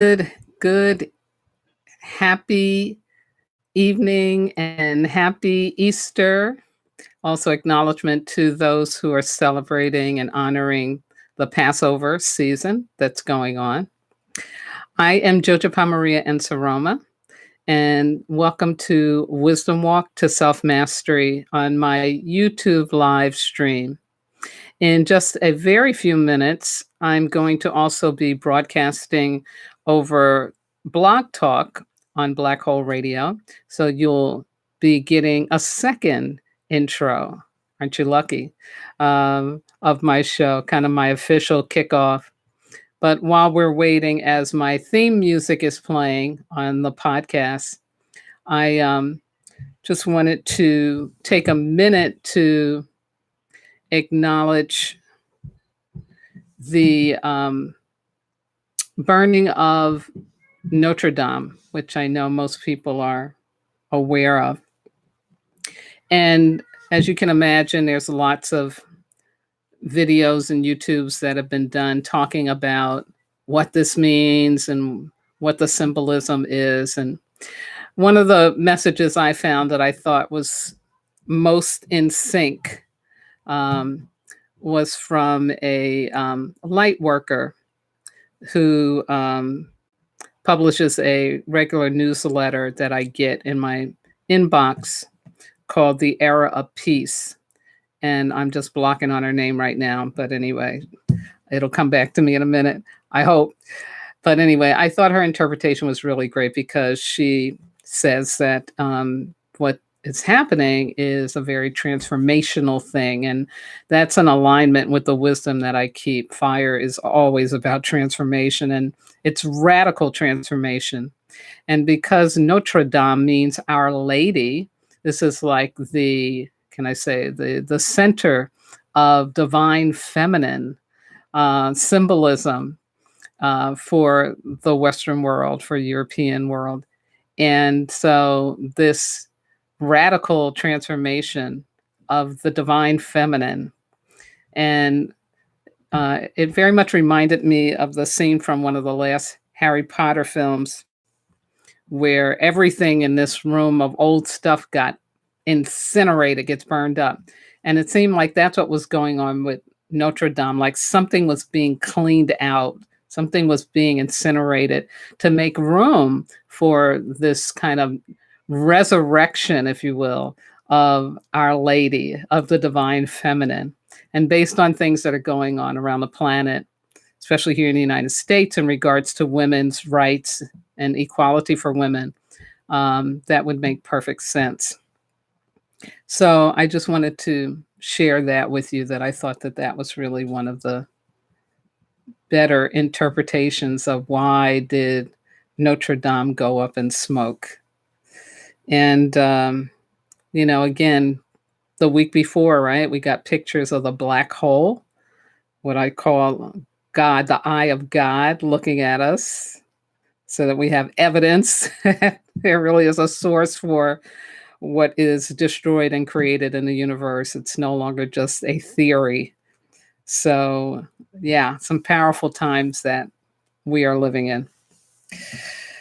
Good, happy evening and happy Easter. Also, acknowledgement to those who are celebrating and honoring the Passover season that's going on. I am Jojopahmaria Nsoroma, and welcome to Wisdom Walk to Self Mastery on my YouTube live stream. In just a very few minutes, I'm going to also be broadcasting over Blog Talk on Black Hole Radio. So you'll be getting a second intro. Aren't you lucky? Of my show, kind of my official kickoff. But while we're waiting, as my theme music is playing on the podcast, I just wanted to take a minute to acknowledge the burning of Notre Dame, which I know most people are aware of. And as you can imagine, there's lots of videos and YouTubes that have been done talking about what this means and what the symbolism is. And one of the messages I found that I thought was most in sync was from a light worker who publishes a regular newsletter that I get in my inbox called The Era of Peace. And I'm just blocking on her name right now. But anyway, it'll come back to me in a minute, I hope. But anyway, I thought her interpretation was really great because she says that what is happening is a very transformational thing. And that's an alignment with the wisdom that I keep. Fire is always about transformation, and it's radical transformation. And because Notre Dame means Our Lady, this is like the center of divine feminine symbolism for the Western world, for European world. And so this radical transformation of the divine feminine. And it very much reminded me of the scene from one of the last Harry Potter films where everything in this room of old stuff got incinerated, gets burned up. And it seemed like that's what was going on with Notre Dame, like something was being cleaned out, something was being incinerated to make room for this kind of resurrection, if you will, of Our Lady, of the divine feminine. And based on things that are going on around the planet, especially here in the United States in regards to women's rights and equality for women, that would make perfect sense. So I just wanted to share that with you, that I thought that that was really one of the better interpretations of why did Notre Dame go up in smoke. And, again, the week before, right, we got pictures of the black hole, what I call God, the eye of God looking at us, so that we have evidence that there really is a source for what is destroyed and created in the universe. It's no longer just a theory. So, yeah, some powerful times that we are living in.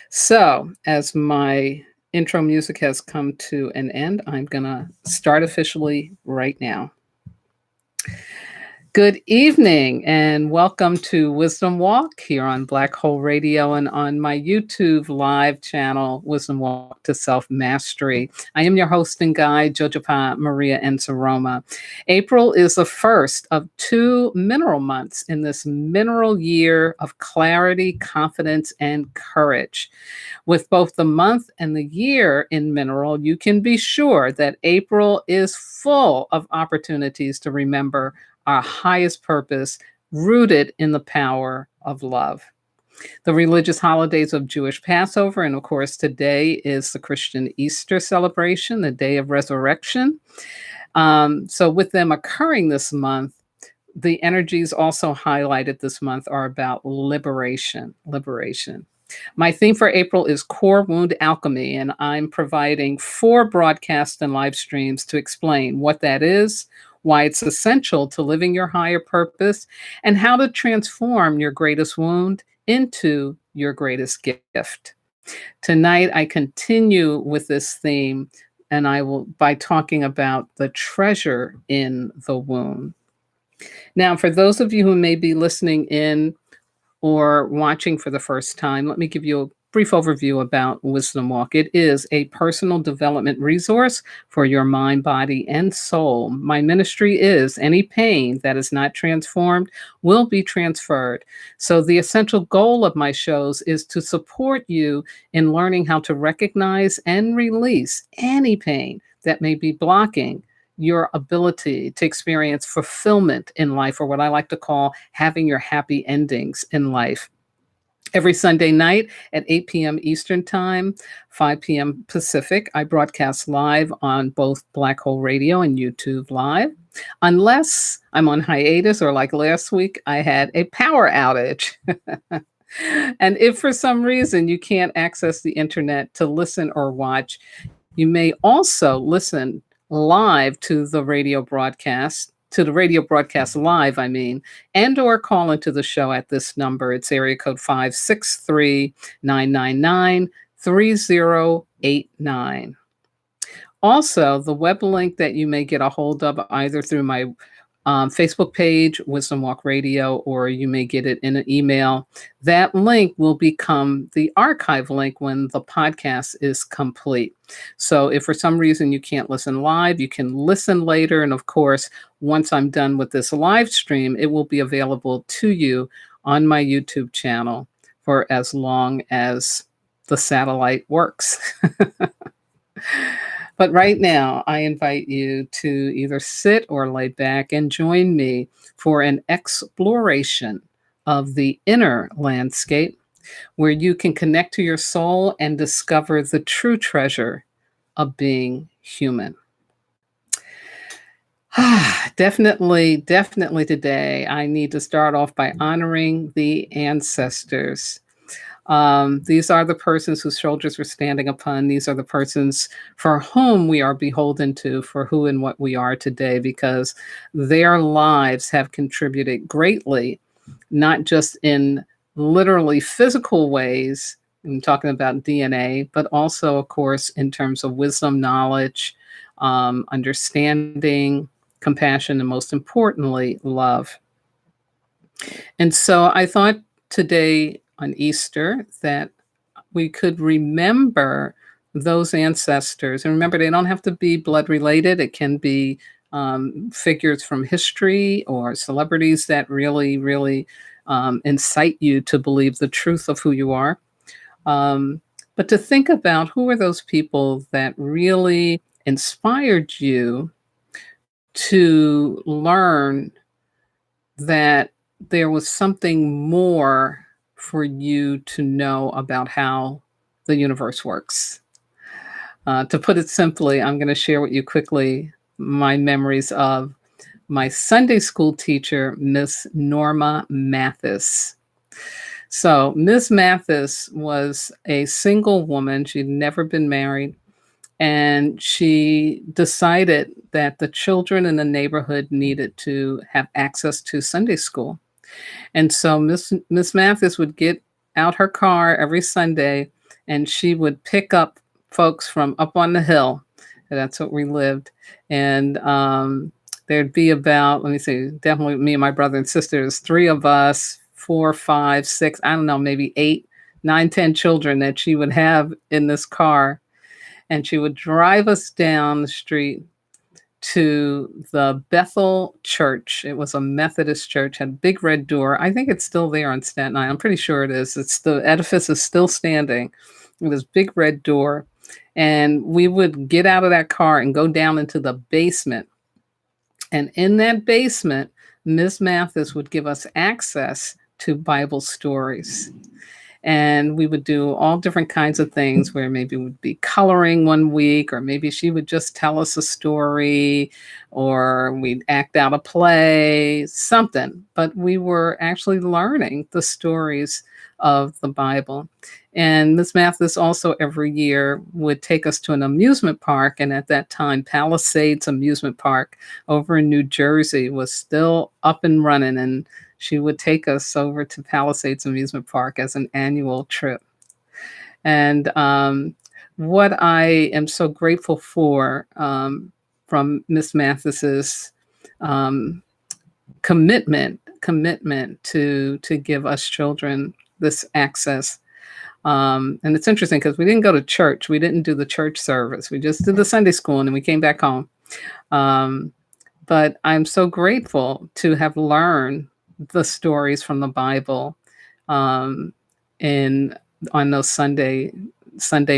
So, as my intro music has come to an end, I'm going to start officially right now. Good evening and welcome to Wisdom Walk here on Black Hole Radio and on my YouTube live channel, Wisdom Walk to Self Mastery. I am your host and guide, Jojopahmaria Nsoroma. April is the first of 2 mineral months in this mineral year of clarity, confidence, and courage. With both the month and the year in mineral, you can be sure that April is full of opportunities to remember our highest purpose, rooted in the power of love. The religious holidays of Jewish Passover, and of course today is the Christian Easter celebration, the day of resurrection. So with them occurring this month, the energies also highlighted this month are about liberation. My theme for April is Core Wound Alchemy, and I'm providing 4 broadcasts and live streams to explain what that is, why it's essential to living your higher purpose, and how to transform your greatest wound into your greatest gift. Tonight, I continue with this theme, and I will by talking about the treasure in the womb. Now, for those of you who may be listening in or watching for the first time, let me give you a brief overview about Wisdom Walk. It is a personal development resource for your mind, body, and soul. My ministry is any pain that is not transformed will be transferred. So, the essential goal of my shows is to support you in learning how to recognize and release any pain that may be blocking your ability to experience fulfillment in life, or what I like to call having your happy endings in life. Every Sunday night at 8 p.m. Eastern Time, 5 p.m. Pacific, I broadcast live on both Black Hole Radio and YouTube Live. Unless I'm on hiatus, or like last week, I had a power outage. And if for some reason you can't access the internet to listen or watch, you may also listen live to the radio broadcast, live, I mean, and or call into the show at this number. It's area code 563-999-3089. Also, the web link that you may get a hold of either through my Facebook page, Wisdom Walk Radio, or you may get it in an email. That link will become the archive link when the podcast is complete. So if for some reason you can't listen live, you can listen later. And of course, once I'm done with this live stream, it will be available to you on my YouTube channel for as long as the satellite works. But right now, I invite you to either sit or lay back and join me for an exploration of the inner landscape, where you can connect to your soul and discover the true treasure of being human. Definitely today, I need to start off by honoring the ancestors. These are the persons whose shoulders we're standing upon. These are the persons for whom we are beholden to for who and what we are today, because their lives have contributed greatly, not just in literally physical ways, I'm talking about DNA, but also, of course, in terms of wisdom, knowledge, understanding, compassion, and most importantly, love. And so I thought today on Easter that we could remember those ancestors. And remember, they don't have to be blood related. It can be figures from history or celebrities that really incite you to believe the truth of who you are. But to think about who are those people that really inspired you to learn that there was something more for you to know about how the universe works. To put it simply, I'm going to share with you quickly my memories of my Sunday school teacher, Miss Norma Mathis. So Miss Mathis was a single woman. She'd never been married. And she decided that the children in the neighborhood needed to have access to Sunday school. And so Miss Mathis would get out her car every Sunday, and she would pick up folks from up on the hill. That's what we lived. And there'd be about, let me see, definitely me and my brother and sisters, 3 of us, 4, 5, 6, I don't know, maybe 8, 9, 10 children that she would have in this car. And she would drive us down the street to the Bethel Church. It was a Methodist church, had a big red door. I think it's still there on Staten Island. I'm pretty sure it is. The edifice is still standing with this big red door. And we would get out of that car and go down into the basement. And in that basement, Ms. Mathis would give us access to Bible stories. And we would do all different kinds of things where maybe we'd be coloring one week, or maybe she would just tell us a story, or we'd act out a play, something. But we were actually learning the stories of the Bible. And Ms. Mathis also every year would take us to an amusement park. And at that time, Palisades Amusement Park over in New Jersey was still up and running. And she would take us over to Palisades Amusement Park as an annual trip. And what I am so grateful for from Miss Mathis's um, commitment to give us children this access. And it's interesting because we didn't go to church. We didn't do the church service. We just did the Sunday school and then we came back home. Um, but I'm so grateful to have learned the stories from the Bible um, in on those Sunday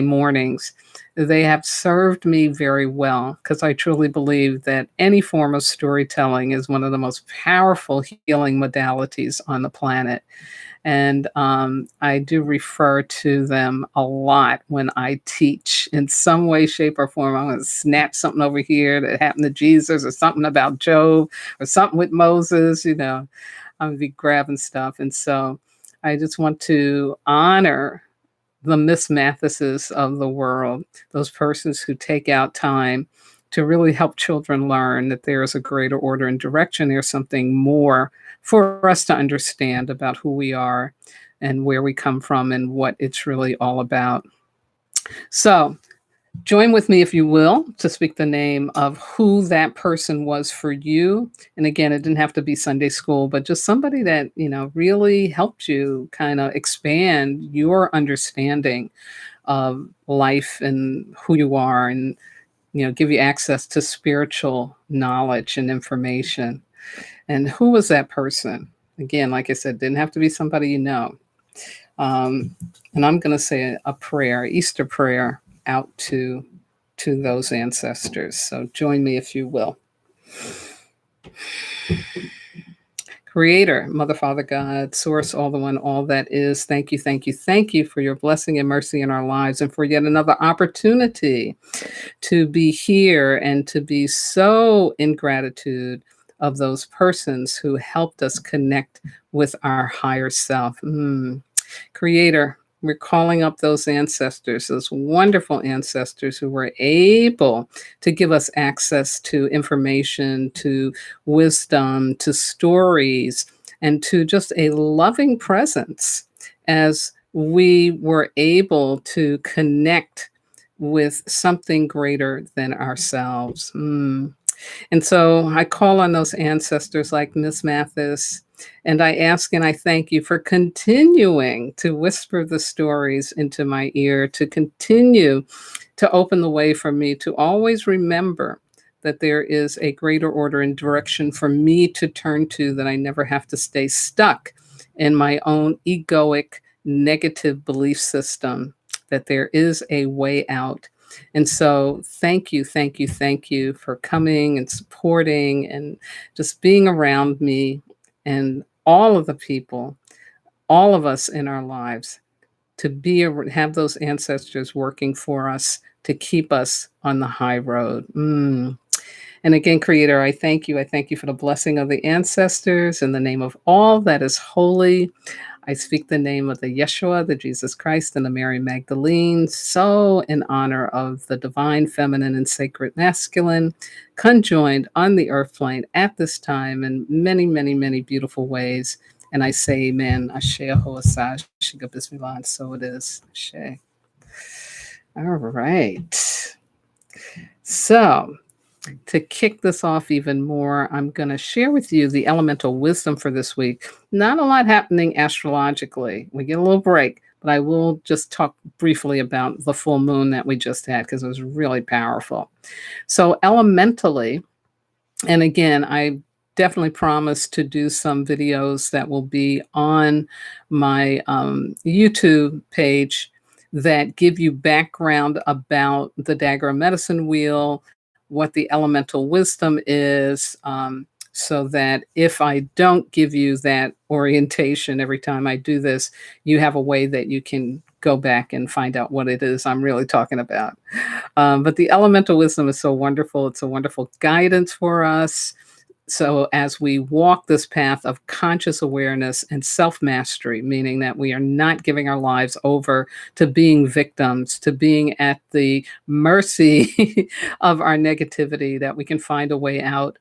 mornings. They have served me very well because I truly believe that any form of storytelling is one of the most powerful healing modalities on the planet. And I do refer to them a lot when I teach in some way, shape, or form. I'm going to snatch something over here that happened to Jesus, or something about Job, or something with Moses. I'm going to be grabbing stuff. And so I just want to honor the Miss Mathises of the world, those persons who take out time to really help children learn that there is a greater order and direction. There's something more for us to understand about who we are and where we come from and what it's really all about. So, join with me, if you will, to speak the name of who that person was for you. And again, it didn't have to be Sunday school, but just somebody that, really helped you kind of expand your understanding of life and who you are, and, give you access to spiritual knowledge and information. And who was that person? Again, like I said, didn't have to be somebody you know. And I'm going to say a prayer, Easter prayer, out to those ancestors. So join me, if you will. Creator, Mother, Father, God, Source, all the one, all that is. Thank you, thank you, thank you for your blessing and mercy in our lives, and for yet another opportunity to be here and to be so in gratitude of those persons who helped us connect with our higher self. Creator, we're calling up those ancestors, those wonderful ancestors who were able to give us access to information, to wisdom, to stories, and to just a loving presence as we were able to connect with something greater than ourselves. And so I call on those ancestors like Miss Mathis, and I ask and I thank you for continuing to whisper the stories into my ear, to continue to open the way for me to always remember that there is a greater order and direction for me to turn to, that I never have to stay stuck in my own egoic negative belief system, that there is a way out. And so thank you, thank you, thank you for coming and supporting and just being around me and all of the people, all of us in our lives, to have those ancestors working for us to keep us on the high road. And again, Creator, I thank you. I thank you for the blessing of the ancestors in the name of all that is holy. I speak the name of the Yeshua, the Jesus Christ, and the Mary Magdalene, so in honor of the divine feminine and sacred masculine, conjoined on the earth plane at this time in many, many, many beautiful ways. And I say amen. Ashe Ahoasaj, Shiga Bismillah, and so it is. Ashe. All right. So, to kick this off even more, I'm going to share with you the elemental wisdom for this week. Not a lot happening astrologically. We get a little break, but I will just talk briefly about the full moon that we just had because it was really powerful. So elementally, and again, I definitely promise to do some videos that will be on my YouTube page that give you background about the Dagger Medicine Wheel, what the elemental wisdom is, so that if I don't give you that orientation every time I do this, you have a way that you can go back and find out what it is I'm really talking about. But the elemental wisdom is so wonderful. It's a wonderful guidance for us. So as we walk this path of conscious awareness and self-mastery, meaning that we are not giving our lives over to being victims, to being at the mercy of our negativity, that we can find a way out.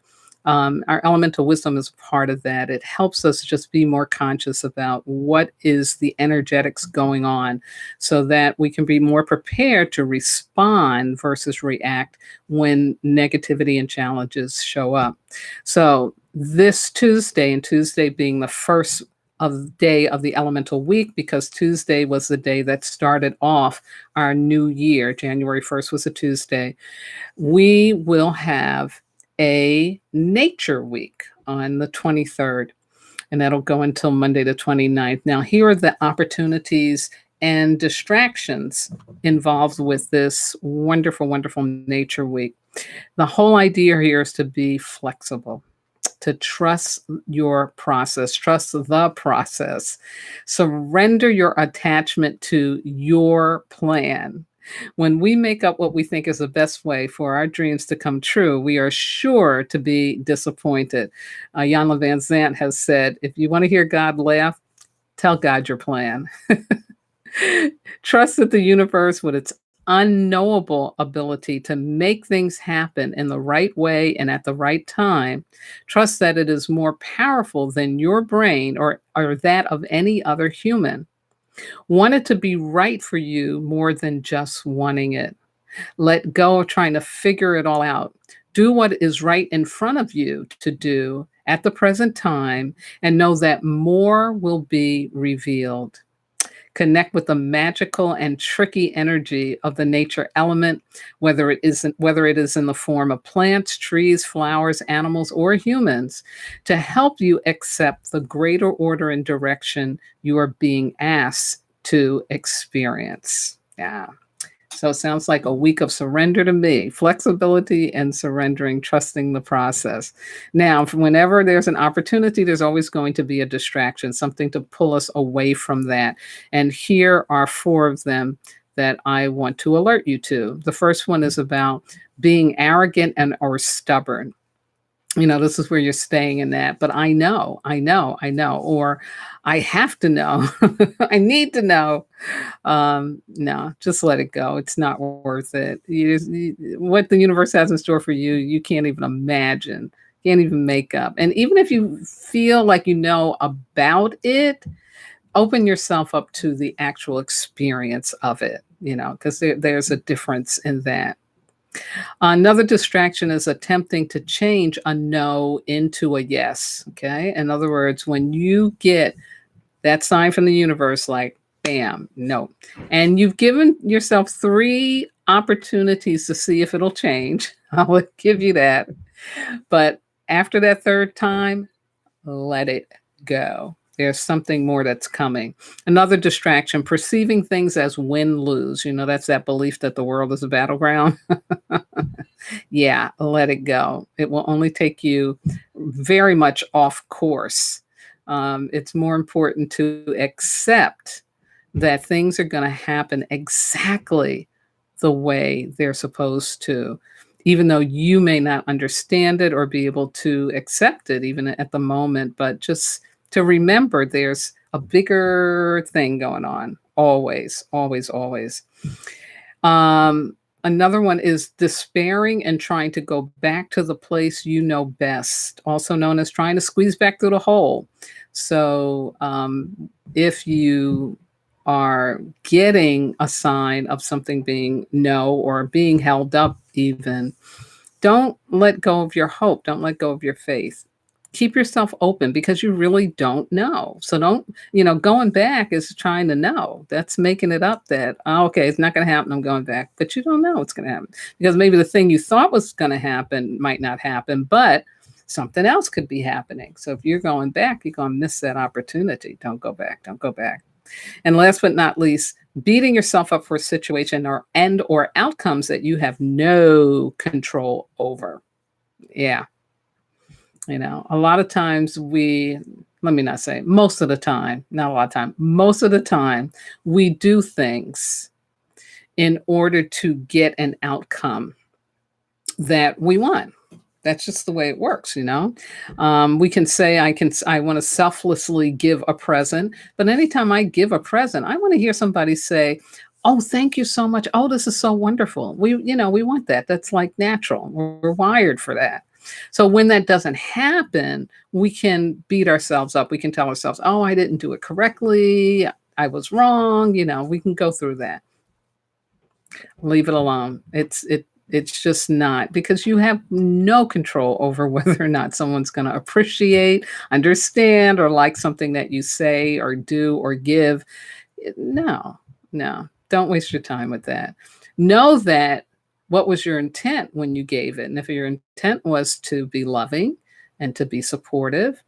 Our elemental wisdom is part of that. It helps us just be more conscious about what is the energetics going on so that we can be more prepared to respond versus react when negativity and challenges show up. So this Tuesday, and Tuesday being the first of day of the elemental week, because Tuesday was the day that started off our new year. January 1st was a Tuesday. We will have a nature week on the 23rd, and that'll go until Monday the 29th. Now, here are the opportunities and distractions involved with this wonderful, wonderful nature week. The whole idea here is to be flexible, to trust your process, trust the process, surrender your attachment to your plan. When we make up what we think is the best way for our dreams to come true, we are sure to be disappointed. Jan Van Zant has said, if you want to hear God laugh, tell God your plan. Trust that the universe, with its unknowable ability to make things happen in the right way and at the right time, trust that it is more powerful than your brain or that of any other human. Want it to be right for you more than just wanting it. Let go of trying to figure it all out. Do what is right in front of you to do at the present time, and know that more will be revealed. Connect with the magical and tricky energy of the nature element, whether it is in the form of plants, trees, flowers, animals, or humans, to help you accept the greater order and direction you are being asked to experience. Yeah. So it sounds like a week of surrender to me, flexibility and surrendering, trusting the process. Now, whenever there's an opportunity, there's always going to be a distraction, something to pull us away from that. And here are 4 of them that I want to alert you to. The first one is about being arrogant and or stubborn. This is where you're staying in that, but I know, or I have to know, I need to know. No, just let it go. It's not worth it. What the universe has in store for you, you can't even imagine, can't even make up. And even if you feel like you know about it, open yourself up to the actual experience of it, because there's a difference in that. Another distraction is attempting to change a no into a yes. Okay. In other words, when you get that sign from the universe, like, bam, no, and you've given yourself 3 opportunities to see if it'll change, I'll give you that. But after that 3rd time, let it go. There's something more that's coming. Another distraction, perceiving things as win-lose. That's that belief that the world is a battleground. Yeah, let it go. It will only take you very much off course. It's more important to accept that things are going to happen exactly the way they're supposed to, even though you may not understand it or be able to accept it even at the moment. But just to remember there's a bigger thing going on. Always, always, always. Another one is despairing and trying to go back to the place you know best, also known as trying to squeeze back through the hole. So if you are getting a sign of something being no or being held up even, don't let go of your hope. Don't let go of your faith. Keep yourself open because you really don't know. So going back is trying to know. That's making it up that, okay, it's not going to happen. I'm going back. But you don't know what's going to happen because maybe the thing you thought was going to happen might not happen, but something else could be happening. So if you're going back, you're going to miss that opportunity. Don't go back. Don't go back. And last but not least, beating yourself up for a situation or outcomes that you have no control over. Yeah. A lot of times let me not say most of the time, not a lot of time, most of the time we do things in order to get an outcome that we want. That's just the way it works, We can say I want to selflessly give a present, but anytime I give a present, I want to hear somebody say, "Oh, thank you so much. Oh, this is so wonderful." We want that. That's like natural. We're wired for that. So when that doesn't happen, we can beat ourselves up. We can tell ourselves, oh, I didn't do it correctly. I was wrong. We can go through that. Leave it alone. It's just not, because you have no control over whether or not someone's going to appreciate, understand, or like something that you say or do or give. No, no, don't waste your time with that. Know that what was your intent when you gave it. And if your intent was to be loving and to be supportive,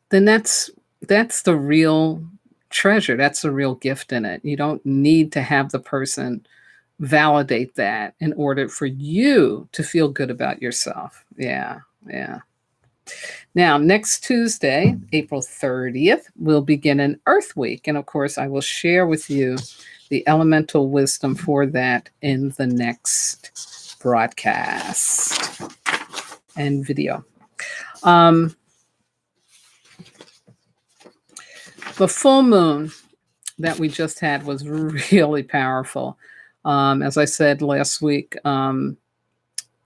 then that's the real treasure. That's the real gift in it. You don't need to have the person validate that in order for you to feel good about yourself. Yeah, yeah. Now, next Tuesday, April 30th, we'll begin an Earth Week. And of course, I will share with you the elemental wisdom for that in the next broadcast and video. The full moon that we just had was really powerful. As I said last week,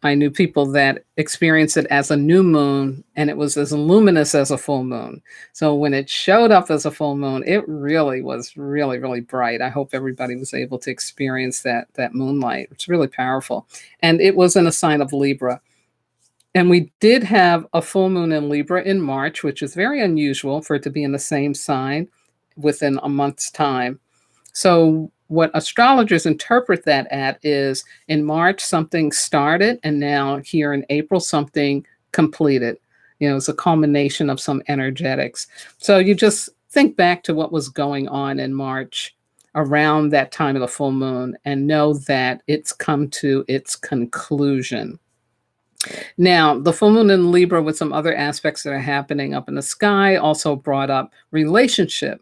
I knew people that experienced it as a new moon, and it was as luminous as a full moon. So when it showed up as a full moon, it really was really, really bright. I hope everybody was able to experience that moonlight. It's really powerful. And it was in a sign of Libra. And we did have a full moon in Libra in March, which is very unusual for it to be in the same sign within a month's time. So what astrologers interpret that at is, in March, something started, and now here in April, something completed. It's a culmination of some energetics. So you just think back to what was going on in March around that time of the full moon and know that it's come to its conclusion. Now, the full moon in Libra with some other aspects that are happening up in the sky also brought up relationship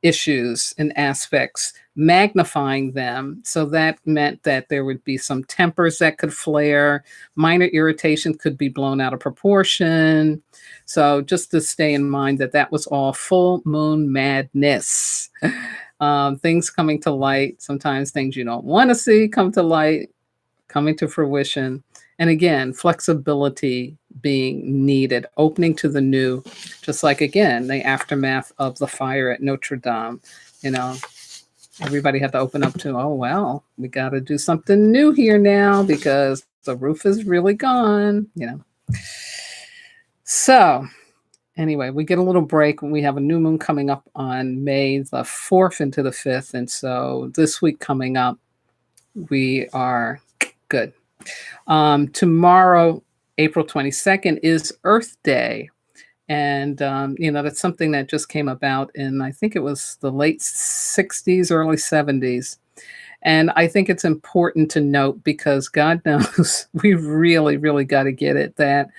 issues and aspects, magnifying them. So that meant that there would be some tempers that could flare, minor irritation could be blown out of proportion. So just to stay in mind that was all full moon madness. Things coming to light, sometimes things you don't want to see come to light, coming to fruition. And again, flexibility being needed, opening to the new, just like, again, the aftermath of the fire at Notre Dame. Everybody had to open up to, oh, well, we got to do something new here now because the roof is really gone. So anyway, we get a little break when we have a new moon coming up on May the 4th into the 5th. And so this week coming up, we are good. Tomorrow, April 22nd, is Earth Day. And, that's something that just came about in, I think it was the late 60s, early 70s. And I think it's important to note, because God knows we really, really got to get it, that,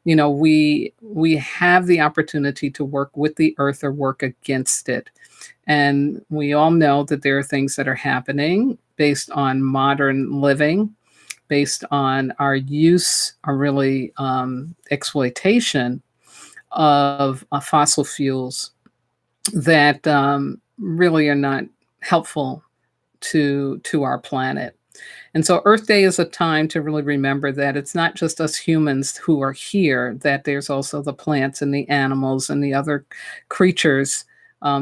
we have the opportunity to work with the earth or work against it. And we all know that there are things that are happening based on modern living, based on our use, our really exploitation of fossil fuels that really are not helpful to our planet. And so Earth Day is a time to really remember that it's not just us humans who are here, that there's also the plants and the animals and the other creatures.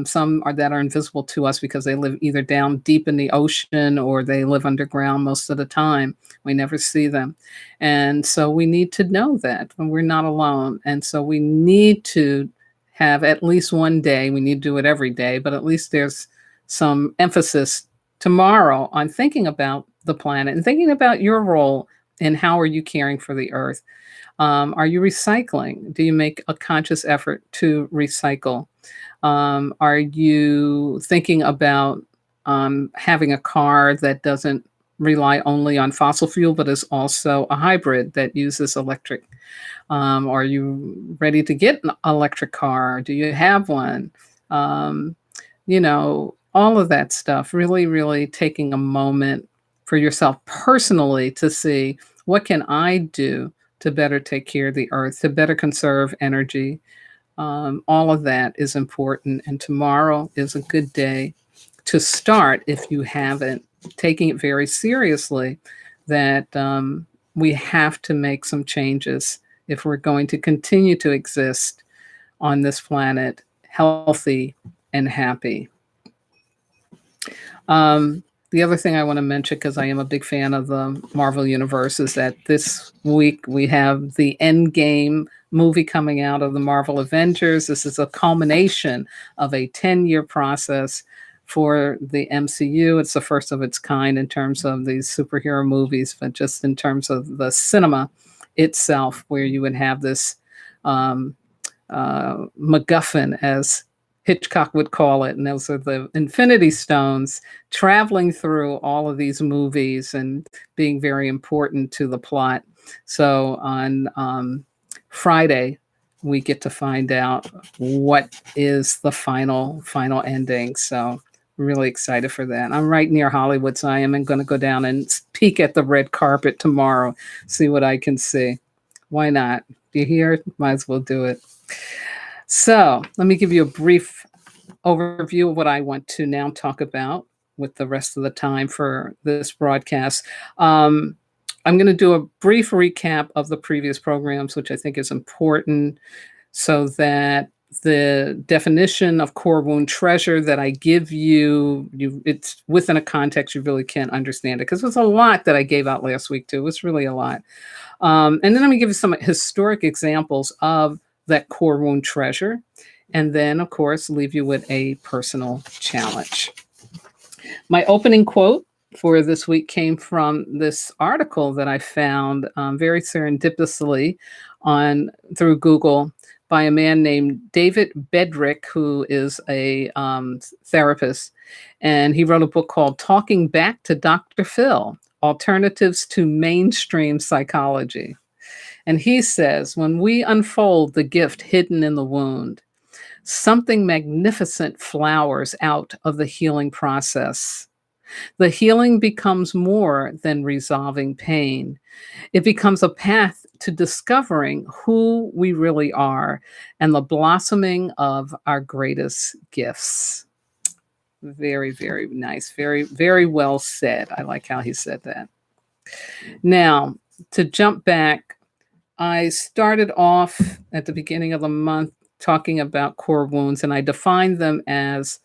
Some that are invisible to us because they live either down deep in the ocean or they live underground most of the time. We never see them. And so we need to know that we're not alone. And so we need to have at least one day, we need to do it every day, but at least there's some emphasis tomorrow on thinking about the planet and thinking about your role and how are you caring for the earth. Are you recycling? Do you make a conscious effort to recycle? Are you thinking about having a car that doesn't rely only on fossil fuel, but is also a hybrid that uses electric? Are you ready to get an electric car? Do you have one? All of that stuff, really, really taking a moment for yourself personally to see, what can I do to better take care of the earth, to better conserve energy? All of that is important. And tomorrow is a good day to start, if you haven't, taking it very seriously, that we have to make some changes if we're going to continue to exist on this planet healthy and happy. The other thing I want to mention, because I am a big fan of the Marvel Universe, is that this week we have the Endgame movie coming out of the Marvel Avengers. This is a culmination of a 10-year process for the MCU. It's the first of its kind in terms of these superhero movies, but just in terms of the cinema itself, where you would have this MacGuffin, as Hitchcock would call it, and those are the Infinity Stones traveling through all of these movies and being very important to the plot. So on Friday, we get to find out what is the final ending. So really excited for that. I'm right near Hollywood, so I am going to go down and peek at the red carpet tomorrow, see what I can see. Why not? Do you hear it? Might as well do it. So let me give you a brief overview of what I want to now talk about with the rest of the time for this broadcast. I'm going to do a brief recap of the previous programs, which I think is important, so that the definition of core wound treasure that I give you, it's within a context you really can understand it, because there's a lot that I gave out last week too. It was really a lot. And then I'm going to give you some historic examples of that core wound treasure, and then of course leave you with a personal challenge. My opening quote for this week came from this article that I found very serendipitously through Google by a man named David Bedrick, who is a therapist, and he wrote a book called Talking Back to Dr. Phil: Alternatives to Mainstream Psychology. And he says, when we unfold the gift hidden in the wound, something magnificent flowers out of the healing process. The healing becomes more than resolving pain. It becomes a path to discovering who we really are and the blossoming of our greatest gifts. Very, very nice. Very, very well said. I like how he said that. Now, to jump back, I started off at the beginning of the month talking about core wounds, and I defined them as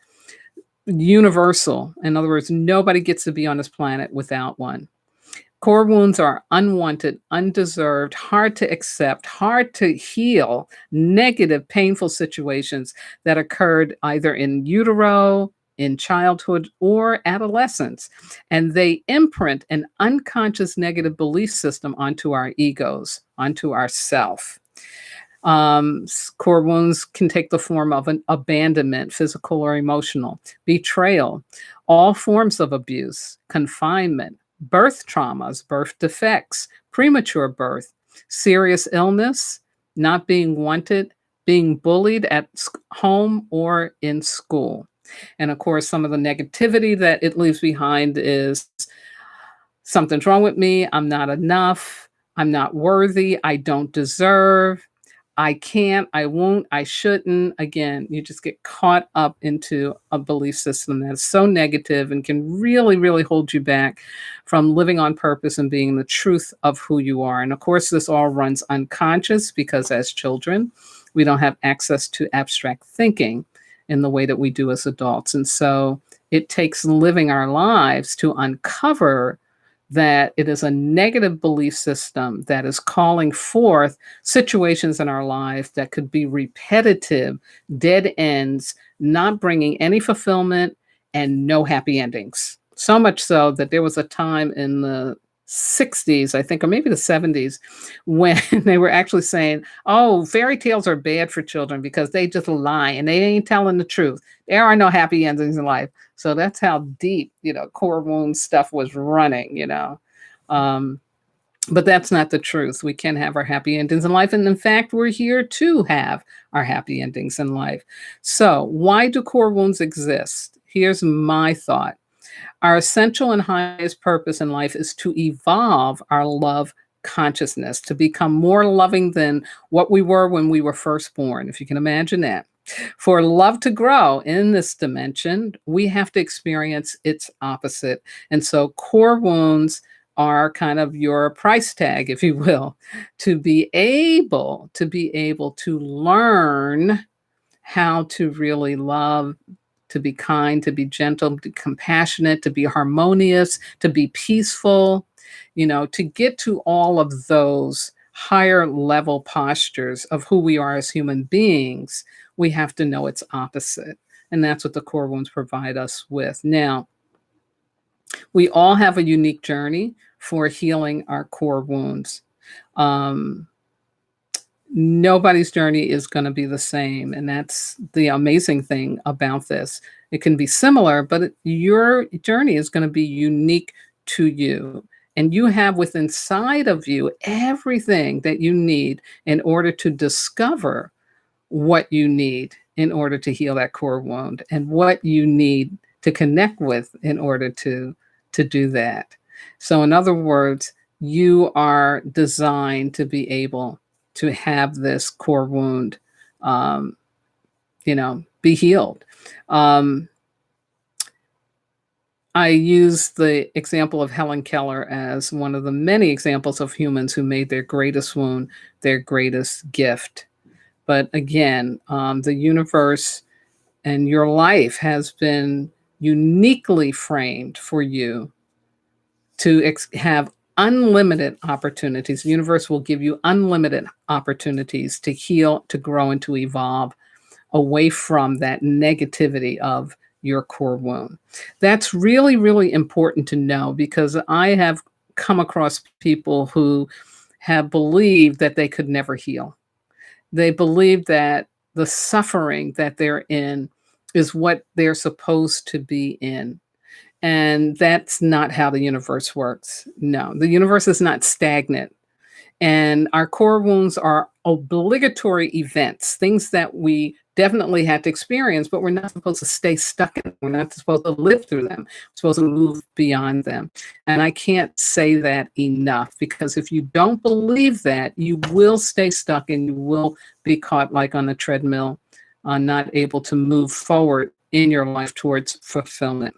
universal. In other words, nobody gets to be on this planet without one. Core wounds are unwanted, undeserved, hard to accept, hard to heal, negative, painful situations that occurred either in utero, in childhood, or adolescence. And they imprint an unconscious negative belief system onto our egos, onto our self. Core wounds can take the form of an abandonment, physical or emotional, betrayal, all forms of abuse, confinement, birth traumas, birth defects, premature birth, serious illness, not being wanted, being bullied at home or in school. And of course, some of the negativity that it leaves behind is something's wrong with me, I'm not enough, I'm not worthy, I don't deserve, I can't, I won't, I shouldn't. Again, you just get caught up into a belief system that's so negative and can really, really hold you back from living on purpose and being the truth of who you are. And of course, this all runs unconscious because as children, we don't have access to abstract thinking in the way that we do as adults. And so it takes living our lives to uncover that it is a negative belief system that is calling forth situations in our life that could be repetitive, dead ends, not bringing any fulfillment and no happy endings. So much so that there was a time in the 60s, I think, or maybe the 70s, when they were actually saying, oh, fairy tales are bad for children because they just lie and they ain't telling the truth. There are no happy endings in life. So that's how deep, core wound stuff was running, But that's not the truth. We can have our happy endings in life. And in fact, we're here to have our happy endings in life. So why do core wounds exist? Here's my thought. Our essential and highest purpose in life is to evolve our love consciousness, to become more loving than what we were when we were first born, if you can imagine that. For love to grow in this dimension, we have to experience its opposite. And so core wounds are kind of your price tag, if you will, to be able to learn how to really love, to be kind, to be gentle, to be compassionate, to be harmonious, to be peaceful, to get to all of those higher level postures of who we are as human beings, we have to know its opposite. And that's what the core wounds provide us with. Now, we all have a unique journey for healing our core wounds. Um, Nobody's journey is going to be the same. And that's the amazing thing about this. It can be similar, but your journey is going to be unique to you. And you have within inside of you everything that you need in order to discover what you need in order to heal that core wound, and what you need to connect with in order to do that. So in other words, you are designed to be able to have this core wound, um, be healed. Um, I use the example of Helen Keller as one of the many examples of humans who made their greatest wound their greatest gift. But again, the universe and your life has been uniquely framed for you to have unlimited opportunities. The universe will give you unlimited opportunities to heal, to grow, and to evolve away from that negativity of your core wound. That's really, really important to know, because I have come across people who have believed that they could never heal. They believe that the suffering that they're in is what they're supposed to be in. And that's not how the universe works. No, the universe is not stagnant. And our core wounds are obligatory events, things that we definitely had to experience, but we're not supposed to stay stuck in them. We're not supposed to live through them. We're supposed to move beyond them. And I can't say that enough, because if you don't believe that, you will stay stuck and you will be caught like on a treadmill, not able to move forward in your life towards fulfillment.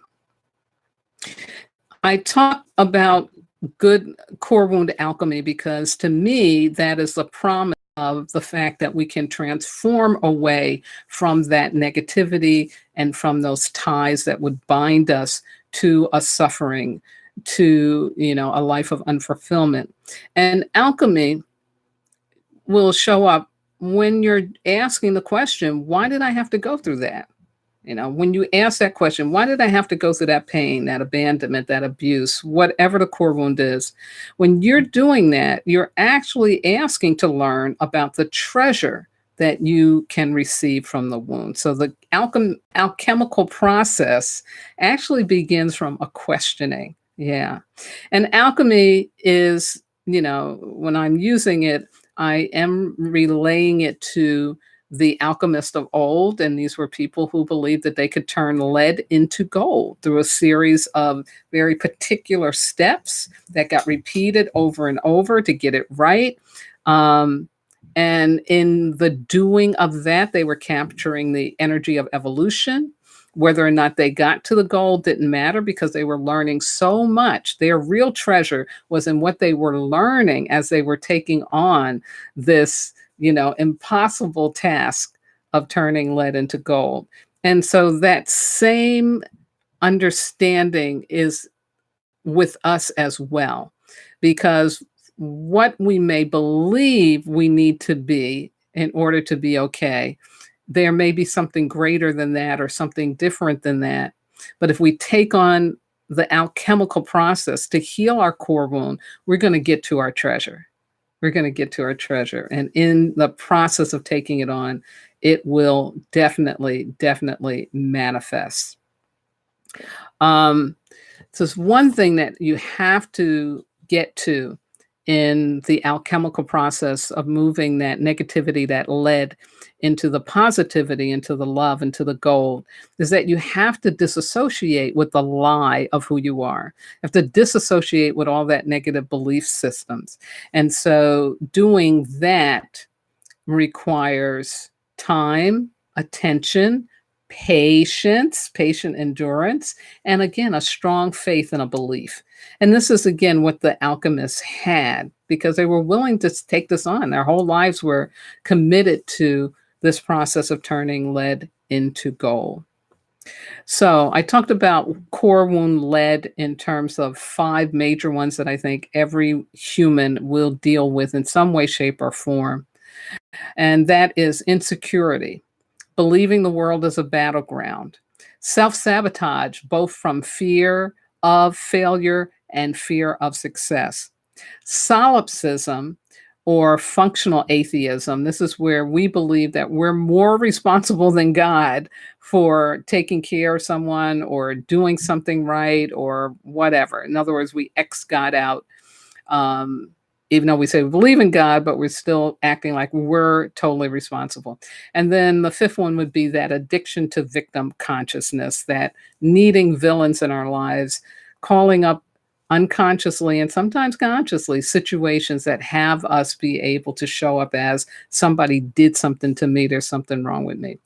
I talk about good core wound alchemy because, to me, that is the promise of the fact that we can transform away from that negativity and from those ties that would bind us to a suffering, to a life of unfulfillment. And alchemy will show up when you're asking the question, why did I have to go through that? When you ask that question, why did I have to go through that pain, that abandonment, that abuse, whatever the core wound is? When you're doing that, you're actually asking to learn about the treasure that you can receive from the wound. So the alchemical process actually begins from a questioning. Yeah. And alchemy is, when I'm using it, I am relaying it to the alchemists of old, and these were people who believed that they could turn lead into gold through a series of very particular steps that got repeated over and over to get it right. And in the doing of that, they were capturing the energy of evolution. Whether or not they got to the gold didn't matter, because they were learning so much. Their real treasure was in what they were learning as they were taking on this impossible task of turning lead into gold. And so that same understanding is with us as well, because what we may believe we need to be in order to be okay, there may be something greater than that or something different than that. But if we take on the alchemical process to heal our core wound, we're going to get to our treasure. We're going to get to our treasure. And in the process of taking it on, it will definitely, definitely manifest. So it's one thing that you have to get to in the alchemical process of moving that negativity, that lead, into the positivity, into the love, into the gold, is that you have to disassociate with the lie of who you are. You have to disassociate with all that negative belief systems. And so doing that requires time, attention, patience, patient endurance, and again, a strong faith and a belief. And this is again what the alchemists had because they were willing to take this on. Their whole lives were committed to this process of turning lead into gold. So I talked about core wound lead in terms of five major ones that I think every human will deal with in some way, shape, or form. And that is insecurity, believing the world is a battleground, self sabotage, both from fear of failure and fear of success, solipsism or functional atheism. This is where we believe that we're more responsible than God for taking care of someone or doing something right or whatever. In other words, we X God out. Um, Even though we say we believe in God, but we're still acting like we're totally responsible. And then the fifth one would be that addiction to victim consciousness, that needing villains in our lives, calling up unconsciously and sometimes consciously situations that have us be able to show up as somebody did something to me, there's something wrong with me.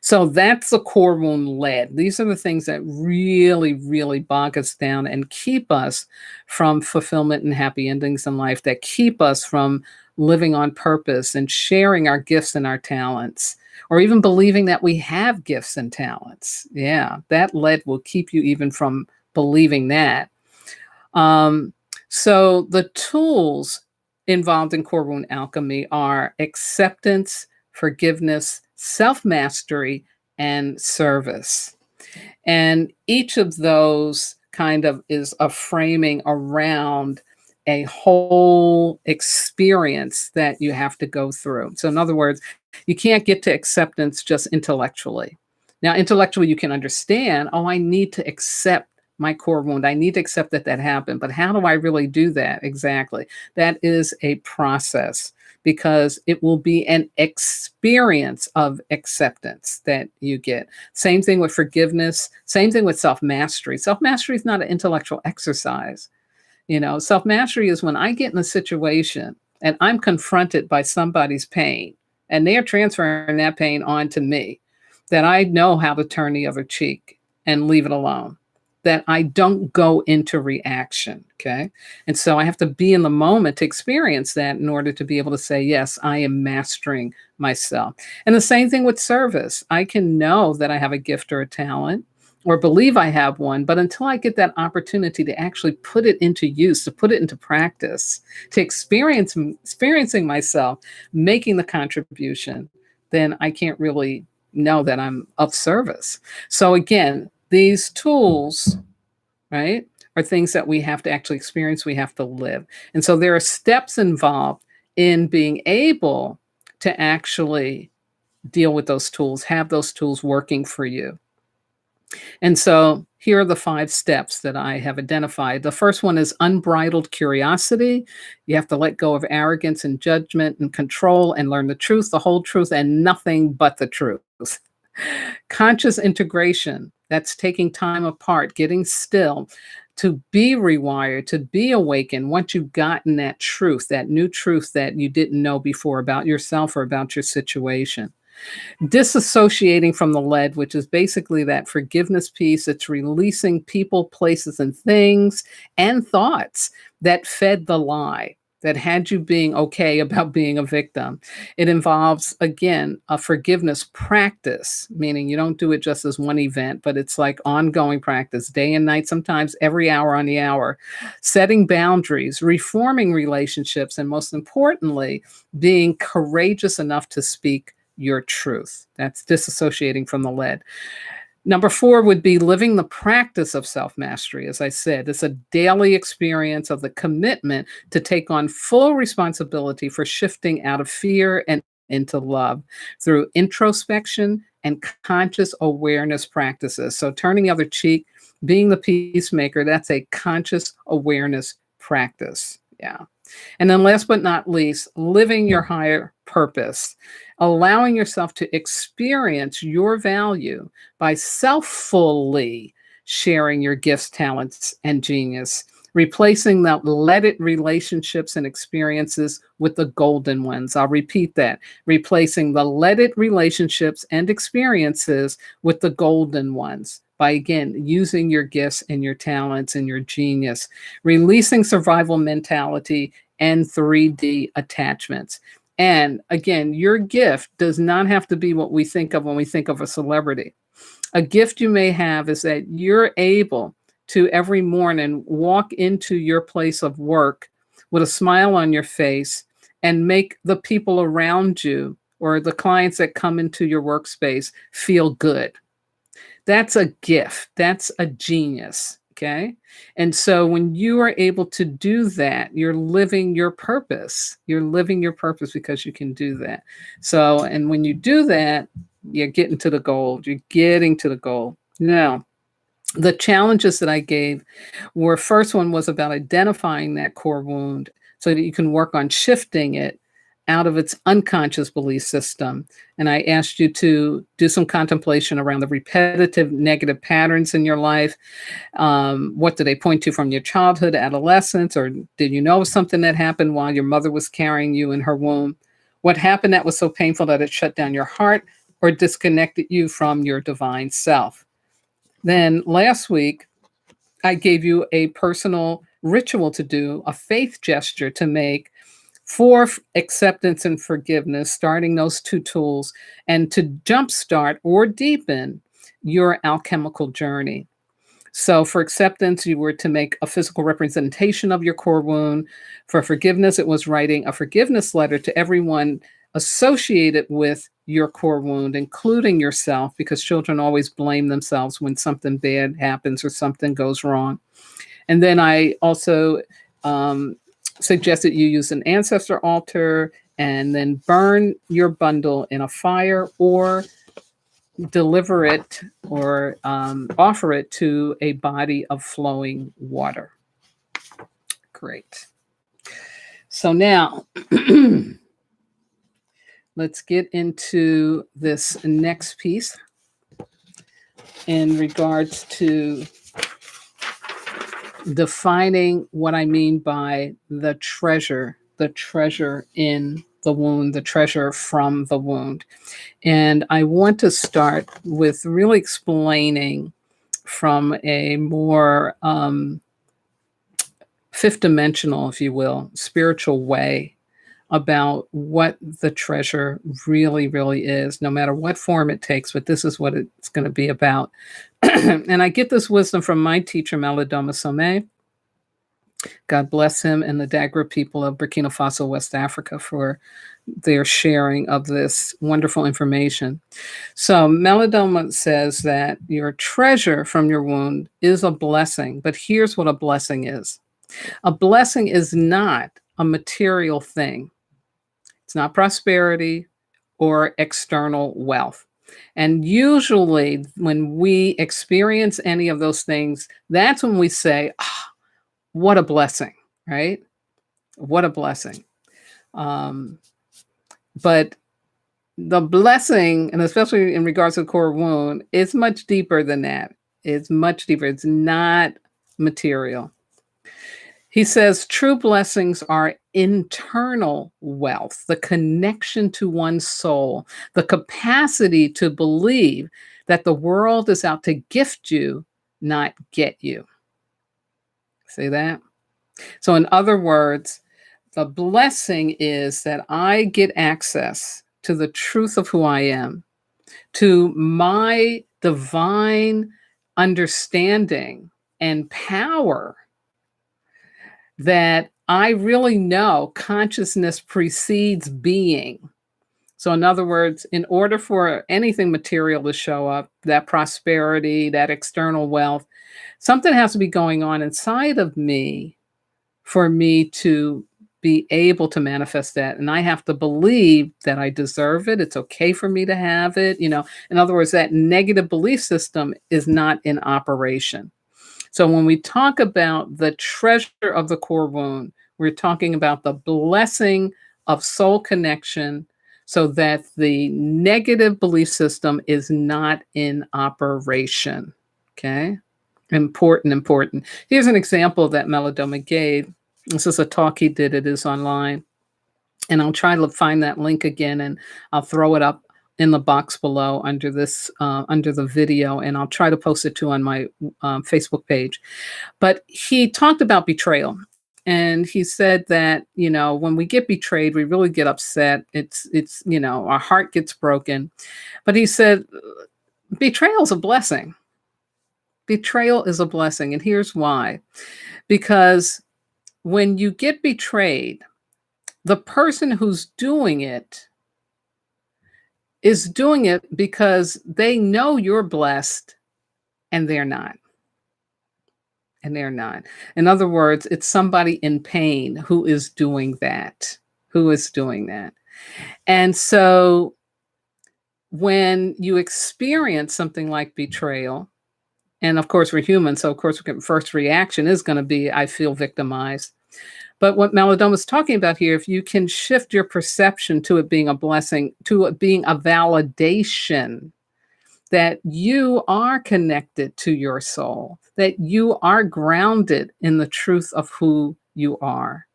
So that's the core wound lead. These are the things that really, really bog us down and keep us from fulfillment and happy endings in life, that keep us from living on purpose and sharing our gifts and our talents, or even believing that we have gifts and talents. Yeah, that lead will keep you even from believing that. Um, so the tools involved in core wound alchemy are acceptance, forgiveness, self mastery, and service. And each of those kind of is a framing around a whole experience that you have to go through. So, in other words, you can't get to acceptance just intellectually. Now, intellectually, you can understand, oh, I need to accept my core wound. I need to accept that that happened. But how do I really do that? Exactly. That is a process because it will be an experience of acceptance that you get. Same thing with forgiveness, same thing with self mastery. Self mastery is not an intellectual exercise. You know, self mastery is when I get in a situation and I'm confronted by somebody's pain and they're transferring that pain onto me, that I know how to turn the other cheek and leave it alone, that I don't go into reaction. Okay. And so I have to be in the moment to experience that in order to be able to say, yes, I am mastering myself. And the same thing with service. I can know that I have a gift or a talent or believe I have one, but until I get that opportunity to actually put it into use, to put it into practice, to experiencing myself making the contribution, then I can't really know that I'm of service. So again, these tools, right, are things that we have to actually experience, we have to live. And so there are steps involved in being able to actually deal with those tools, have those tools working for you. And so here are the five steps that I have identified. The first one is unbridled curiosity. You have to let go of arrogance and judgment and control and learn the truth, the whole truth, and nothing but the truth. Conscious integration. That's taking time apart, getting still, to be rewired, to be awakened once you've gotten that truth, that new truth that you didn't know before about yourself or about your situation. Disassociating from the lead, which is basically that forgiveness piece. It's releasing people, places, and things and thoughts that fed the lie, that had you being okay about being a victim. It involves, again, a forgiveness practice, meaning you don't do it just as one event, but it's like ongoing practice, day and night, sometimes every hour on the hour. Setting boundaries, reforming relationships, and most importantly, being courageous enough to speak your truth. That's disassociating from the lead. Number four would be living the practice of self mastery. As I said, it's a daily experience of the commitment to take on full responsibility for shifting out of fear and into love through introspection and conscious awareness practices. So, turning the other cheek, being the peacemaker, that's a conscious awareness practice. Yeah. And then last but not least, living your higher purpose, allowing yourself to experience your value by self-fully sharing your gifts, talents, and genius replacing the leaded relationships and experiences with the golden ones. I'll repeat that. Replacing the leaded relationships and experiences with the golden ones by, again, using your gifts and your talents and your genius, releasing survival mentality and 3D attachments. And again, your gift does not have to be what we think of when we think of a celebrity. A gift you may have is that you're able to every morning walk into your place of work with a smile on your face and make the people around you or the clients that come into your workspace feel good. That's a gift. That's a genius. Okay. And so when you are able to do that, you're living your purpose. You're living your purpose because you can do that. So, and when you do that, you're getting to the goal. You're getting to the goal. Now, the challenges that I gave were, first one was about identifying that core wound so that you can work on shifting it out of its unconscious belief system. And I asked you to do some contemplation around the repetitive negative patterns in your life. What do they point to from your childhood, adolescence, or did you know something that happened while your mother was carrying you in her womb? What happened that was so painful that it shut down your heart or disconnected you from your divine self? Then last week, I gave you a personal ritual to do, a faith gesture to make for acceptance and forgiveness, starting those two tools, and to jumpstart or deepen your alchemical journey. So for acceptance, you were to make a physical representation of your core wound. For forgiveness, it was writing a forgiveness letter to everyone associated with your core wound, including yourself, because children always blame themselves when something bad happens or something goes wrong. And then I also suggested you use an ancestor altar and then burn your bundle in a fire or deliver it or offer it to a body of flowing water. Great. So now let's get into this next piece in regards to defining what I mean by the treasure in the wound, the treasure from the wound. And I want to start with really explaining from a more fifth dimensional, if you will, spiritual way about what the treasure really, really is, no matter what form it takes, but this is what it's going to be about. And I get this wisdom from my teacher, Malidoma Somé. God bless him and the Dagra people of Burkina Faso, West Africa, for their sharing of this wonderful information. So Malidoma says that your treasure from your wound is a blessing, but here's what a blessing is. A blessing is not a material thing. It's not prosperity or external wealth. And usually when we experience any of those things, that's when we say, what a blessing, right? What a blessing. But the blessing, and especially in regards to the core wound, is much deeper than that. It's much deeper. It's not material. He says true blessings are internal wealth, the connection to one's soul, the capacity to believe that the world is out to gift you, not get you. See that? So in other words, the blessing is that I get access to the truth of who I am, to my divine understanding and power, that I really know consciousness precedes being. So in other words, in order for anything material to show up, that prosperity, that external wealth, something has to be going on inside of me for me to be able to manifest that. And I have to believe that I deserve it. It's okay for me to have it. You know, in other words, that negative belief system is not in operation. So when we talk about the treasure of the core wound, we're talking about the blessing of soul connection so that the negative belief system is not in operation. Okay? Important. Here's an example that Melodoma gave. This is a talk he did. It is online. And I'll try to find that link again, and I'll throw it up in the box below under this, under the video, and I'll try to post it too on my Facebook page. But he talked about betrayal. And he said that, when we get betrayed, we really get upset. Our heart gets broken. But he said, betrayal is a blessing. Betrayal is a blessing. And here's why. Because when you get betrayed, the person who's doing it is doing it because they know you're blessed and they're not. And they're not. In other words, it's somebody in pain who is doing that. And so when you experience something like betrayal, and of course we're human, so of course first reaction is going to be, I feel victimized. But what Melodoma is talking about here, if you can shift your perception to it being a blessing, to it being a validation that you are connected to your soul, that you are grounded in the truth of who you are.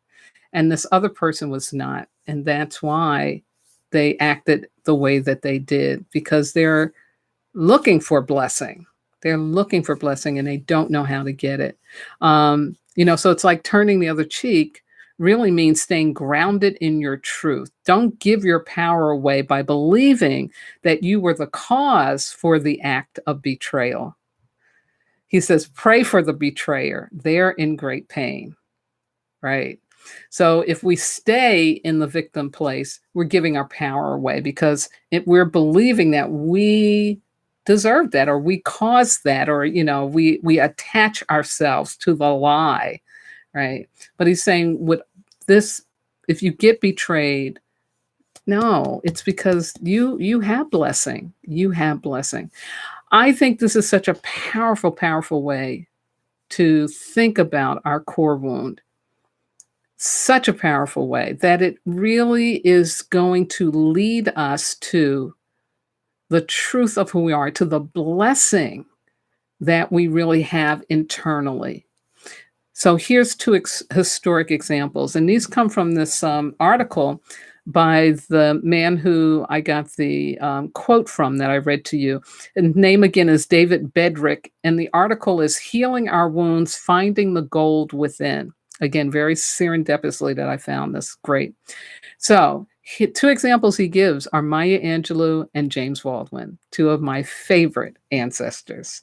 And this other person was not. And that's why they acted the way that they did, because they're looking for blessing. They're looking for blessing and they don't know how to get it. So it's like turning the other cheek really means staying grounded in your truth. Don't give your power away by believing that you were the cause for the act of betrayal. He says, pray for the betrayer. They're in great pain, right? So if we stay in the victim place, we're giving our power away because we're believing that we deserve that, or we caused that, or, we attach ourselves to the lie, right? But he's saying with this, if you get betrayed, no, it's because you have blessing. You have blessing. I think this is such a powerful, powerful way to think about our core wound. Such a powerful way that it really is going to lead us to the truth of who we are, to the blessing that we really have internally. So here's two historic examples, and these come from this article by the man who I got the quote from that I read to you. And name again is David Bedrick, and the article is Healing Our Wounds, Finding the Gold Within. Again, very serendipitously that I found this. Great. So two examples he gives are Maya Angelou and James Baldwin, two of my favorite ancestors.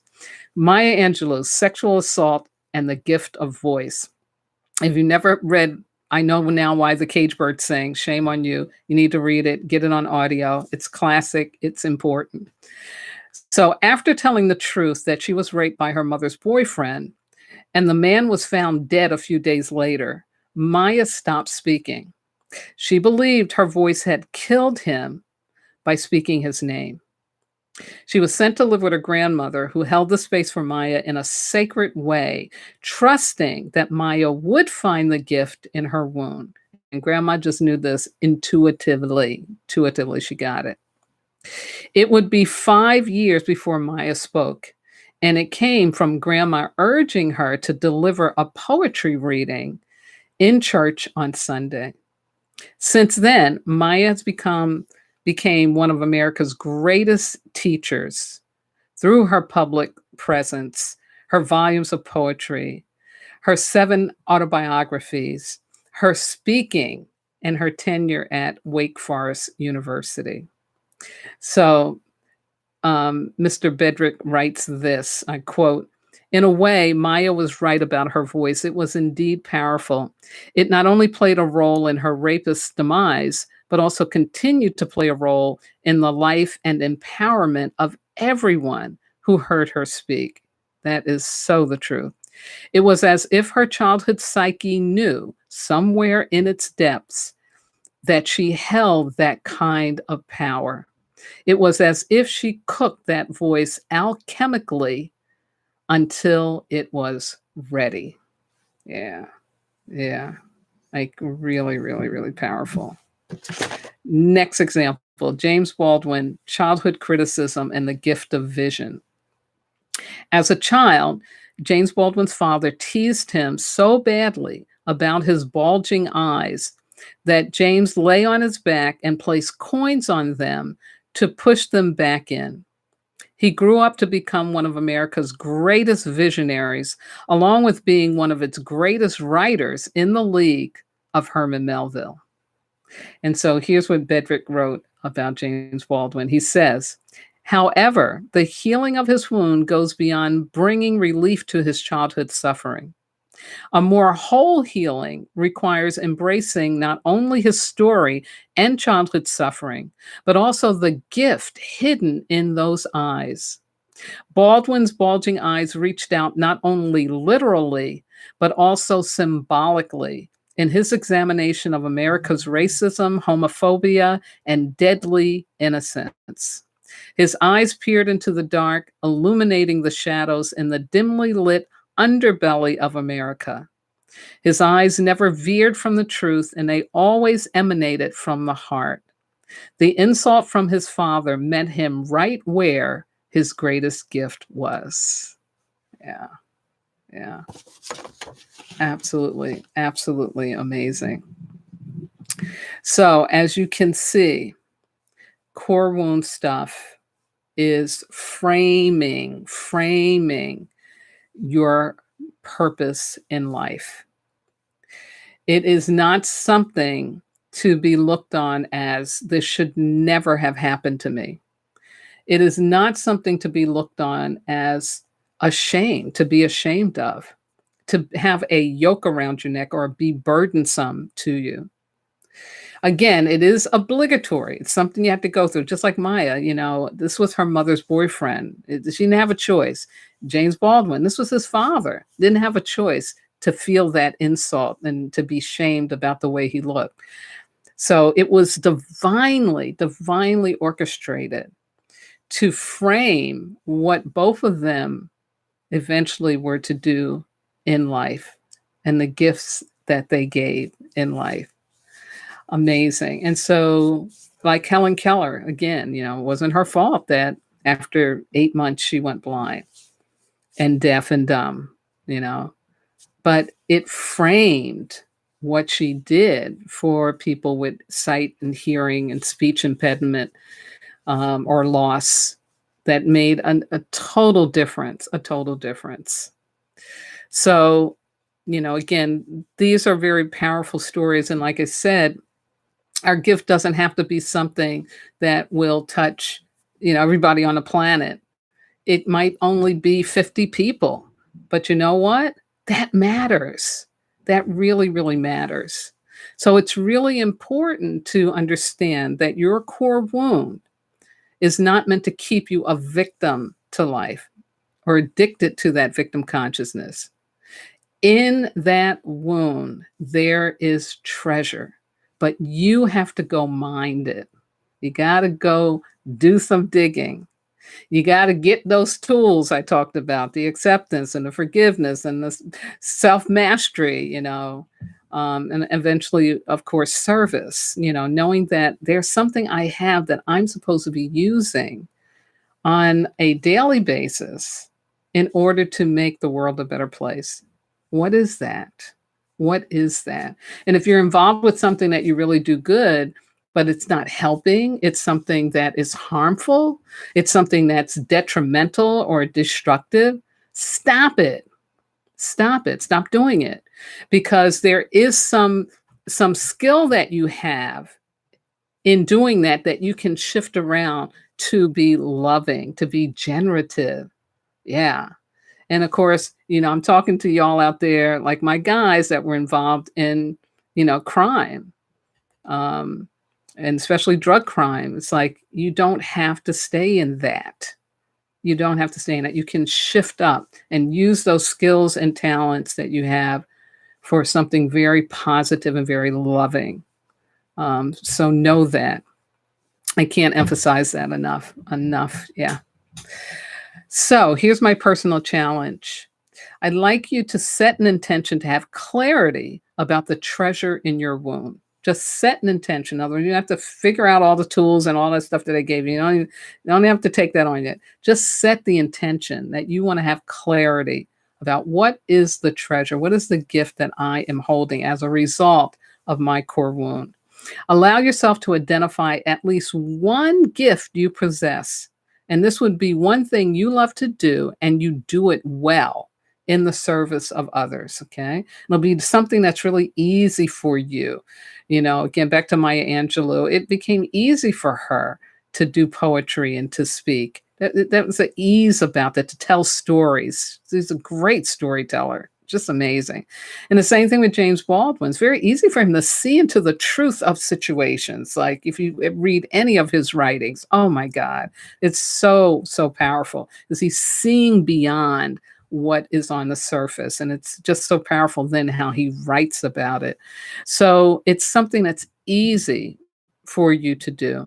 Maya Angelou's Sexual Assault and the Gift of Voice. If you never read, I know now why the cage bird sang, shame on you. You need to read it, get it on audio. It's classic, it's important. So after telling the truth that she was raped by her mother's boyfriend, and the man was found dead a few days later, Maya stopped speaking. She believed her voice had killed him by speaking his name. She was sent to live with her grandmother, who held the space for Maya in a sacred way, trusting that Maya would find the gift in her wound. And Grandma just knew this intuitively. Intuitively, she got it. It would be 5 years before Maya spoke, and it came from Grandma urging her to deliver a poetry reading in church on Sunday. Since then, Maya has became one of America's greatest teachers through her public presence, her volumes of poetry, her 7 autobiographies, her speaking, and her tenure at Wake Forest University. So Mr. Bedrick writes this, I quote, "In a way, Maya was right about her voice. It was indeed powerful. It not only played a role in her rapist's demise, but also continued to play a role in the life and empowerment of everyone who heard her speak." That is so the truth. It was as if her childhood psyche knew somewhere in its depths that she held that kind of power. It was as if she cooked that voice alchemically until it was ready. Yeah. Yeah. Like really, really, really powerful. Next example, James Baldwin, Childhood Criticism and the Gift of Vision. As a child, James Baldwin's father teased him so badly about his bulging eyes that James lay on his back and placed coins on them to push them back in. He grew up to become one of America's greatest visionaries, along with being one of its greatest writers in the league of Herman Melville. And so here's what Bedrick wrote about James Baldwin. He says, however, the healing of his wound goes beyond bringing relief to his childhood suffering. A more whole healing requires embracing not only his story and childhood suffering, but also the gift hidden in those eyes. Baldwin's bulging eyes reached out not only literally, but also symbolically in his examination of America's racism, homophobia, and deadly innocence. His eyes peered into the dark, illuminating the shadows in the dimly lit underbelly of America. His eyes never veered from the truth, and they always emanated from the heart. The insult from his father met him right where his greatest gift was. Yeah, yeah. Absolutely, absolutely amazing. So, as you can see, core wound stuff is framing your purpose in life. It is not something to be looked on as this should never have happened to me. It is not something to be looked on as to be ashamed of, to have a yoke around your neck or be burdensome to you. Again, it is obligatory. It's something you have to go through. Just like Maya, this was her mother's boyfriend. She didn't have a choice. James Baldwin, this was his father. Didn't have a choice to feel that insult and to be shamed about the way he looked. So it was divinely orchestrated to frame what both of them eventually were to do in life and the gifts that they gave in life. Amazing. And so, like Helen Keller, again, it wasn't her fault that after 8 months she went blind and deaf and dumb, but it framed what she did for people with sight and hearing and speech impediment or loss that made a total difference, So, again, these are very powerful stories. And like I said, our gift doesn't have to be something that will touch, everybody on the planet. It might only be 50 people, but you know what? That matters. That really, really matters. So it's really important to understand that your core wound is not meant to keep you a victim to life or addicted to that victim consciousness. In that wound, there is treasure, but you have to go mind it. You got to go do some digging. You got to get those tools I talked about, the acceptance and the forgiveness and the self-mastery, and eventually, of course, service, knowing that there's something I have that I'm supposed to be using on a daily basis in order to make the world a better place. What is that? What is that? And if you're involved with something that you really do good, but it's not helping, it's something that is harmful, it's something that's detrimental or destructive, stop it. Stop it. Stop doing it. Because there is some skill that you have in doing that you can shift around to be loving, to be generative. Yeah. And of course, I'm talking to y'all out there, like my guys that were involved in, crime, and especially drug crime. It's like, you don't have to stay in that. You don't have to stay in it. You can shift up and use those skills and talents that you have for something very positive and very loving. So know that. I can't emphasize that enough. Yeah. So here's my personal challenge. I'd like you to set an intention to have clarity about the treasure in your womb. Just set an intention. In other words, you don't have to figure out all the tools and all that stuff that I gave you. You don't have to take that on yet. Just set the intention that you want to have clarity about what is the treasure, what is the gift that I am holding as a result of my core wound. Allow yourself to identify at least one gift you possess. And this would be one thing you love to do and you do it well in the service of others. Okay. It'll be something that's really easy for you. Again, back to Maya Angelou, it became easy for her to do poetry and to speak. That was the ease about that, to tell stories. She's a great storyteller, just amazing. And the same thing with James Baldwin. It's very easy for him to see into the truth of situations. Like if you read any of his writings, oh my God, it's so, so powerful because he's seeing beyond what is on the surface. And it's just so powerful then how he writes about it. So it's something that's easy for you to do.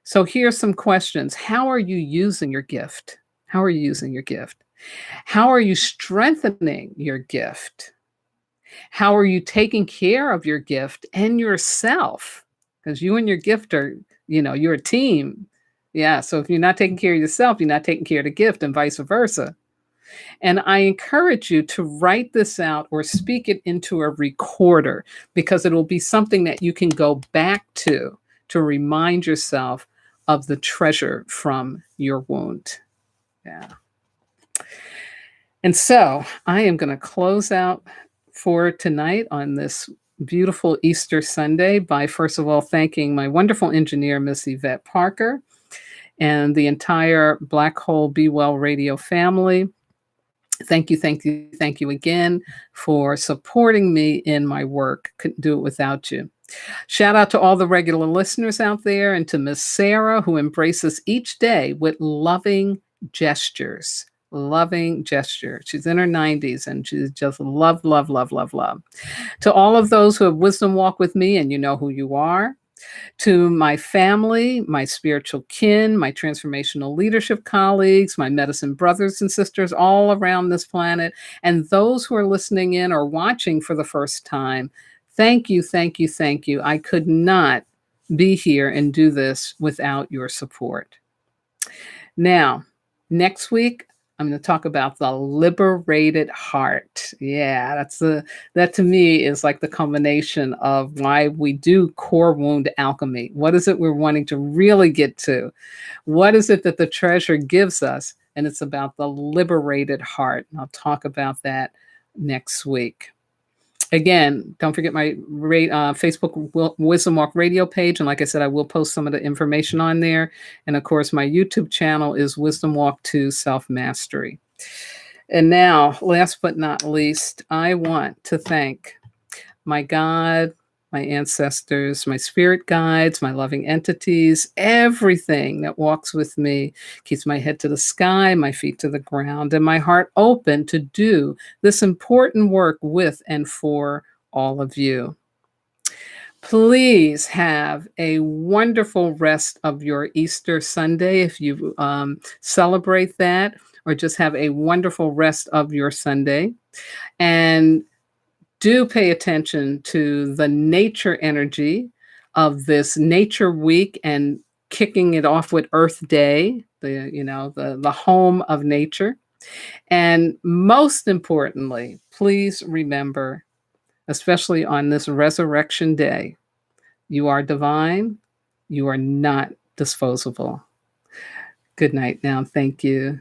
So here's some questions. How are you using your gift? How are you using your gift? How are you strengthening your gift? How are you taking care of your gift and yourself? Because you and your gift are, you're a team. Yeah. So if you're not taking care of yourself, you're not taking care of the gift and vice versa. And I encourage you to write this out or speak it into a recorder because it will be something that you can go back to remind yourself of the treasure from your wound. Yeah. And so I am going to close out for tonight on this beautiful Easter Sunday by, first of all, thanking my wonderful engineer, Miss Yvette Parker, and the entire Black Hole Be Well Radio family. Thank you, thank you, thank you again for supporting me in my work. Couldn't do it without you. Shout out to all the regular listeners out there and to Miss Sarah, who embraces each day with loving gestures. Loving gesture. She's in her 90s and she's just love, love, love, love, love. To all of those who have wisdom walk with me, and you know who you are. To my family, my spiritual kin, my transformational leadership colleagues, my medicine brothers and sisters all around this planet, and those who are listening in or watching for the first time, thank you, thank you, thank you. I could not be here and do this without your support. Now, next week, I'm going to talk about the liberated heart. Yeah, that to me is like the culmination of why we do core wound alchemy. What is it we're wanting to really get to? What is it that the treasure gives us? And it's about the liberated heart. And I'll talk about that next week. Again, don't forget my Facebook Wisdom Walk radio page. And like I said, I will post some of the information on there. And of course, my YouTube channel is Wisdom Walk to Self Mastery. And now, last but not least, I want to thank my God, my ancestors, my spirit guides, my loving entities, everything that walks with me, keeps my head to the sky, my feet to the ground, and my heart open to do this important work with and for all of you. Please have a wonderful rest of your Easter Sunday if you celebrate that, or just have a wonderful rest of your Sunday. And do pay attention to the nature energy of this nature week and kicking it off with Earth Day, the home of nature. And most importantly, please remember, especially on this resurrection day, you are divine. You are not disposable. Good night now. Thank you.